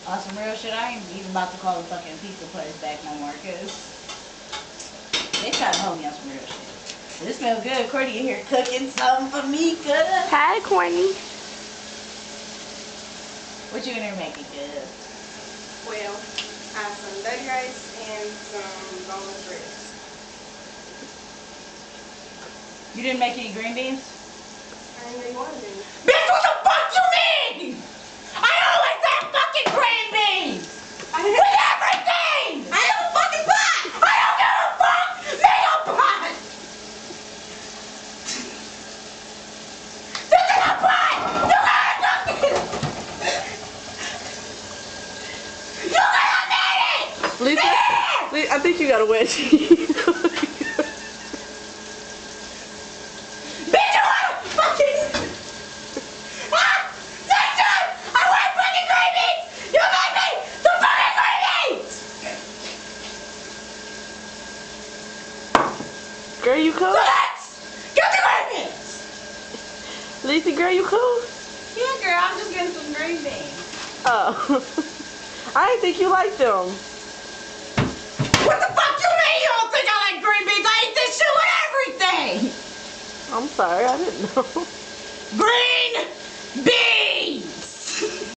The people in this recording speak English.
On some real shit, I ain't even about to call the fucking pizza place back no more, cause they try to hold me on some real shit. This smells good. Courtney in here cooking something for me, cuz. Hi, Courtney. What you in there making, cuz? Well, I have some dirty rice and some boneless ribs. You didn't make any green beans? I didn't know you wanted any. Bitch, what the fuck you mean? I always have fucking green beans! With everything! I have a fucking pot! I don't give a fuck! Make a pot! This is a pot! You gotta cook this! You gotta make it! Lisa, I think you got a wedgie. Bitch, you wanna fucking... Ah! Sister! I want fucking green beans! You made me the fucking green beans! Girl, you cool? So let's get the green beans! Lisa, girl, you cool? Yeah, girl, I'm just getting some green beans. Oh. I didn't think you liked them. What the fuck you mean you don't think I like green beans? I eat this shit with everything! I'm sorry, I didn't know. Green beans!